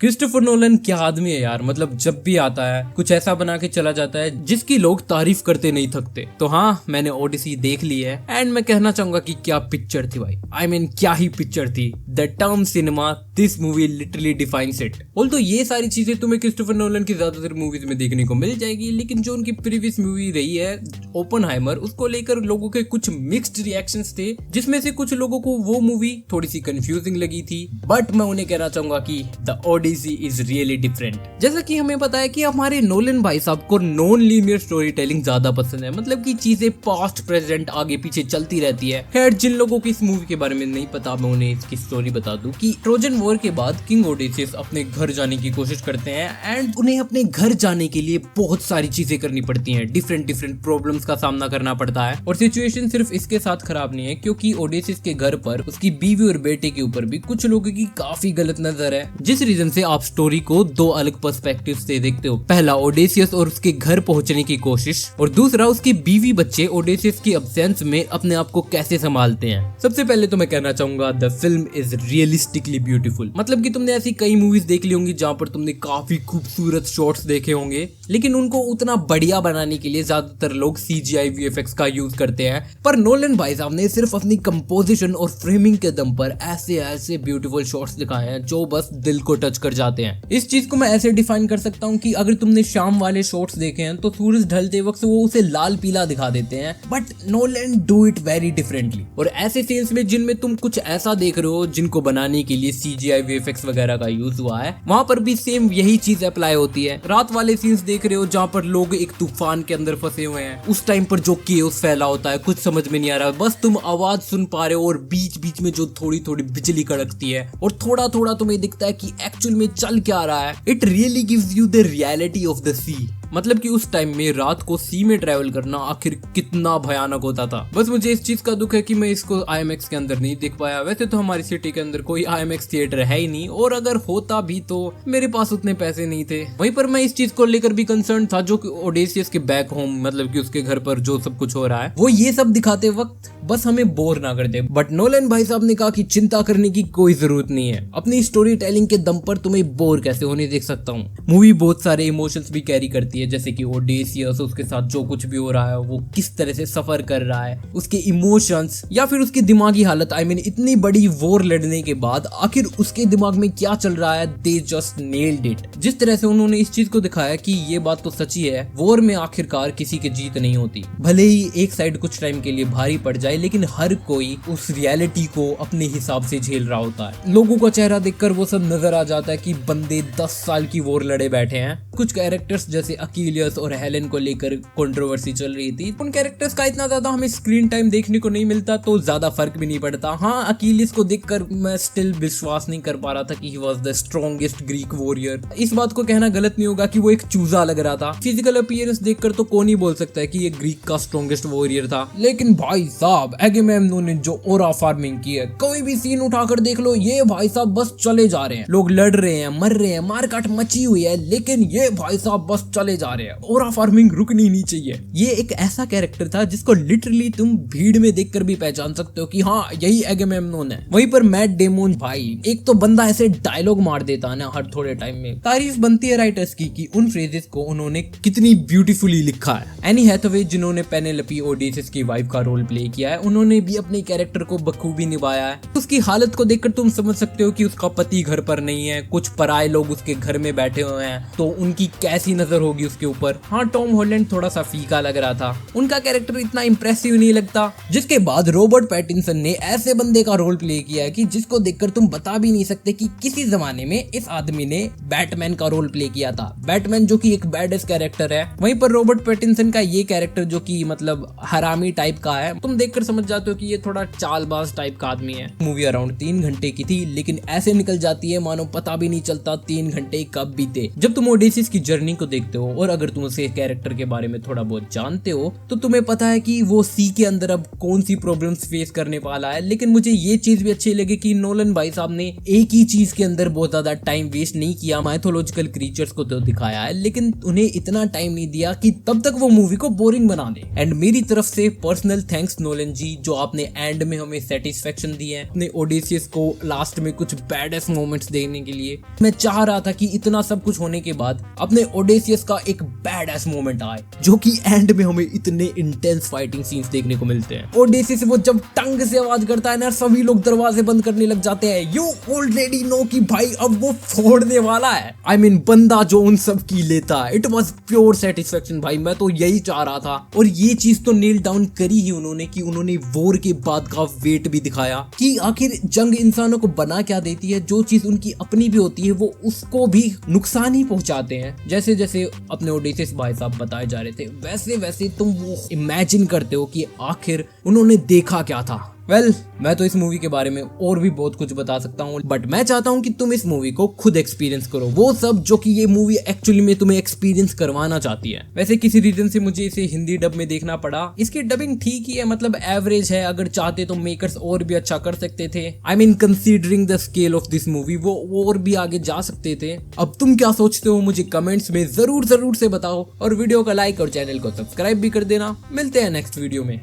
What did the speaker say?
Christopher Nolan क्या आदमी है यार, मतलब जब भी आता है कुछ ऐसा बना के चला जाता है जिसकी लोग तारीफ करते नहीं थकते। तो हाँ, मैंने ओडिसी देख ली है एंड मैं कहना चाहूंगा कि क्या पिक्चर थी भाई। I mean, क्या ही पिक्चर थी। The term cinema, this movie literally defines it. Although ये सारी चीजें तुम्हें क्रिस्टोफर नोलन की ज्यादातर मूवीज में देखने को मिल जाएगी, लेकिन जो उनकी प्रीवियस मूवी रही है ओपनहाइमर, उसको लेकर लोगों के कुछ मिक्स्ड रिएक्शंस थे, जिसमें से कुछ लोगों को वो मूवी थोड़ी सी कंफ्यूजिंग लगी थी। बट मैं उन्हें कहना चाहूंगा कि the Odyssey is really different. जैसा कि हमें पता है कि हमारे नोलन भाई साहब को नॉन लीनियर स्टोरी टेलिंग ज्यादा पसंद है, मतलब कि चीजें पास्ट प्रेजेंट आगे पीछे चलती रहती है। खैर, जिन लोगों को इस मूवी के बारे में नहीं पता, मैं उन्हें इसकी स्टोरी बता दूं कि ट्रोजन वॉर के बाद किंग ओडेसियस अपने घर जाने की कोशिश करते हैं एंड उन्हें अपने घर जाने के लिए बहुत सारी चीजें करनी पड़ती हैं। डिफरेंट प्रॉब्लम्स का सामना करना पड़ता है और सिचुएशन सिर्फ इसके साथ खराब नहीं है, क्योंकि ओडेसियस के घर पर उसकी बीवी और बेटे के ऊपर भी कुछ लोगों की काफी गलत नजर है, जिस रीजन से आप स्टोरी को दो अलग पर्सपेक्टिव से देखते हो। पहला ओडेसियस और उसके घर पहुंचने की कोशिश, और दूसरा उसके बीवी बच्चे ओडेसियस की अब्सेंस में अपने आप को कैसे संभालते हैं। सबसे पहले तो मैं कहना चाहूंगा the film is realistically beautiful. मतलब कि तुमने ऐसी कई मूवीज देख ली होंगी जहां पर तुमने काफी खूबसूरत शॉट्स देखे होंगे, लेकिन उनको उतना बढ़िया बनाने के लिए ज्यादातर लोग CGI VFX का यूज करते हैं। पर नोलन भाई साहब ने सिर्फ अपनी कंपोजिशन और फ्रेमिंग के दम पर ऐसे ऐसे ब्यूटीफुल शॉट्स दिखाए हैं जो बस दिल को टच कर जाते हैं। इस चीज को मैं ऐसे डिफाइन कर सकता हूँ कि अगर तुमने शाम वाले शॉट्स देखे हैं तो सूरज ढलते वक्त वो उसे लाल पीला दिखा देते हैं, but Nolan do it very differently. और ऐसे सीन्स में जिनमें तुम कुछ ऐसा देख रहे हो जिनको बनाने के लिए CGI VFX वगैरह का यूज हुआ है, वहां पर भी सेम यही चीज अप्लाई होती है। रात वाले सीन्स देख रहे हो जहाँ पर लोग एक तूफान के अंदर फंसे हुए हैं, उस टाइम पर जो केओस फैला होता है कुछ समझ में नहीं आ रहा, बस तुम आवाज सुन पा रहे हो और बीच बीच में जो थोड़ी थोड़ी बिजली कड़कती है और थोड़ा थोड़ा तुम्हें दिखता है कि एक्चुअल में चल क्या रहा है। It really gives you the reality of the sea. मतलब कि उस टाइम में रात को सी में ट्रैवल करना आखिर कितना भयानक होता था। बस मुझे इस चीज का दुख है कि मैं इसको IMAX के अंदर नहीं देख पाया। वैसे तो हमारी सिटी के अंदर कोई IMAX थिएटर है ही नहीं, और अगर होता भी तो मेरे पास उतने पैसे नहीं थे। वहीं पर मैं इस चीज को लेकर भी कंसर्न था जो ओडेसियस के बैक होम, मतलब कि उसके घर पर जो सब कुछ हो रहा है, वो ये सब दिखाते वक्त बस हमें बोर ना कर दे। बट नोलन भाई साहब ने कहा कि चिंता करने की कोई जरूरत नहीं है, अपनी स्टोरी टेलिंग के दम पर तुम्हें बोर कैसे होने देख सकता हूँ। मूवी बहुत सारे इमोशंस भी कैरी करती है, जैसे कि ओडेसियस उसके साथ जो कुछ भी हो रहा है वो किस तरह से सफर कर रहा है, उसके इमोशंस या फिर उसकी दिमागी हालत। I mean, इतनी बड़ी वॉर लड़ने के बाद आखिर उसके दिमाग में क्या चल रहा है, दे जस्ट नेल्ड इट। जिस तरह से उन्होंने इस चीज को दिखाया कि ये बात तो सच ही है, वॉर में आखिरकार किसी की जीत नहीं होती। भले ही एक साइड कुछ टाइम के लिए भारी पड़ जाए, लेकिन हर कोई उस रियलिटी को अपने हिसाब से झेल रहा होता है। लोगों का चेहरा देखकर वो सब नजर आ जाता है कि बंदे 10 साल की वॉर लड़े बैठे हैं। कुछ कैरेक्टर्स जैसे अकीलियस और हेलेन को लेकर कंट्रोवर्सी चल रही थी। उन कैरेक्टर्स का इतना ज्यादा हमें स्क्रीन टाइम देखने को नहीं मिलता तो ज्यादा फर्क भी नहीं पड़ता। हाँ, अकीलियस को देखकर मैं स्टिल विश्वास नहीं कर पा रहा था कि he was the strongest Greek warrior. इस बात को कहना गलत नहीं होगा कि वो एक चूजा लग रहा था। फिजिकल अपीयरेंस देखकर तो कौन ही बोल सकता है कि ये ग्रीक का स्ट्रॉन्गेस्ट वॉरियर था। लेकिन भाई साहब, एगेमेम्नोन ने जो ओरा फार्मिंग की है, कोई भी सीन उठाकर देख लो, ये भाई साहब बस चले जा रहे हैं। लोग लड़ रहे हैं, मर रहे हैं, मारकाट मची हुई है, लेकिन ये भाई साहब बस चले जा रहे हैं। ओरा फार्मिंग रुकनी नहीं चाहिए। ये एक ऐसा कैरेक्टर था जिसको लिटरली तुम भीड़ में देखकर भी पहचान सकते हो कि हाँ, यही एगेमेम्नोन है। वहीं पर मैट डेमोन भाई, एक तो बंदा ऐसे डायलॉग मार देता है ना हर थोड़े टाइम में। तारीफ बनती है राइटर्स की कि उन फ्रेजेस को उन्होंने कितनी ब्यूटीफुली लिखा है। एनी हैथवे, जिन्होंने पेनेलोपी ओडेसियस की वाइफ का रोल प्ले किया है, उन्होंने भी अपने कैरेक्टर को बखूबी निभाया है। उसकी हालत को देखकर तुम समझ सकते हो कि उसका पति घर पर नहीं है, कुछ पराये लोग उसके घर में बैठे हुए हैं, तो उनकी कैसी नजर होगी उसके ऊपर। हाँ, टॉम हॉलैंड थोड़ा सा फीका लग रहा था, उनका कैरेक्टर इतना इंप्रेसिव नहीं लगता। जिसके बाद रॉबर्ट पैटिंसन ने ऐसे बंदे का रोल प्ले किया है कि जिसको देखकर तुम बता भी नहीं सकते कि किसी जमाने में इस आदमी ने बैटमैन का रोल प्ले किया था। बैटमैन जो कि एक बैडेस्ट कैरेक्टर है। वहीं पर रॉबर्ट पैटिंसन का ये कैरेक्टर जो कि मतलब हरामी टाइप का है, तुम देखकर समझ जाते हो कि ये थोड़ा चालबाज टाइप का आदमी है। मूवी अराउंड 3 घंटे की थी, लेकिन ऐसे निकल जाती है मानो पता भी नहीं चलता 3 घंटे कब बीते। जब तुम ओडेसियस ओडेसियस की जर्नी को देखते हो और अगर तुम उसे कैरेक्टर के बारे में थोड़ा बहुत जानते हो तो तुम्हें पता है कि वो सी के अंदर अब कौन सी प्रॉब्लम्स फेस करने वाला है। लेकिन मुझे ये चीज भी अच्छी लगी कि नोलन भाई साहब ने एक ही चीज के अंदर बहुत ज्यादा टाइम वेस्ट नहीं किया। माइथोलॉजिकल क्रीचर्स को तो दिखाया है लेकिन उन्हें इतना टाइम नहीं दिया कि तब तक वो मूवी को बोरिंग बना दे। एंड मेरी तरफ से पर्सनल थैंक्स नोलन जी, जो आपने एंड में हमें सेटिस्फेक्शन दी है अपने ओडेसियस को लास्ट में कुछ बैडेस्ट मोमेंट्स देने के लिए। मैं चाह रहा था कि इतना सब कुछ होने के बाद अपने ओडेसियस का एक बैडेस्ट मोमेंट आए, जो कि एंड में हमें इतने इंटेंस फाइटिंग सीन्स देखने को मिलते हैं। ओडेसियस वो जब टंग से आवाज करता है ना, सभी लोग दरवाजे बंद करने लग जाते हैं। यू ऑलरेडी नो कि भाई अब वो फोड़ने वाला है। आई मीन बंदा जो उन सब की लेता है, इट वाज प्योर सेटिस्फेक्शन भाई। मैं तो यही चाह रहा था और ये चीज तो नील डाउन करी ही उन्होंने कि उन्होंने वॉर के बाद का वेट भी दिखाया कि आखिर जंग इंसानों को बना क्या देती है। जो चीज उनकी अपनी भी होती है वो उसको भी नुकसान ही पहुंचाते हैं। जैसे जैसे अपने ओडेसियस भाई साहब बताए जा रहे थे वैसे वैसे तुम वो इमेजिन करते हो कि आखिर उन्होंने देखा क्या था। मैं तो इस मूवी के बारे में और भी बहुत कुछ बता सकता हूँ, बट मैं चाहता हूँ कि तुम इस मूवी को खुद एक्सपीरियंस करो, वो सब जो कि ये मूवी एक्चुअली में तुम्हें एक्सपीरियंस करवाना चाहती है। वैसे किसी रीजन से मुझे इसे हिंदी डब में देखना पड़ा। इसकी डबिंग ठीक ही है, मतलब एवरेज है। अगर चाहते तो मेकर्स और भी अच्छा कर सकते थे। I mean considering the scale of this movie वो और भी आगे जा सकते थे। अब तुम क्या सोचते हो मुझे कमेंट्स में जरूर से बताओ और वीडियो को लाइक और चैनल को सब्सक्राइब भी कर देना। मिलते हैं नेक्स्ट वीडियो में।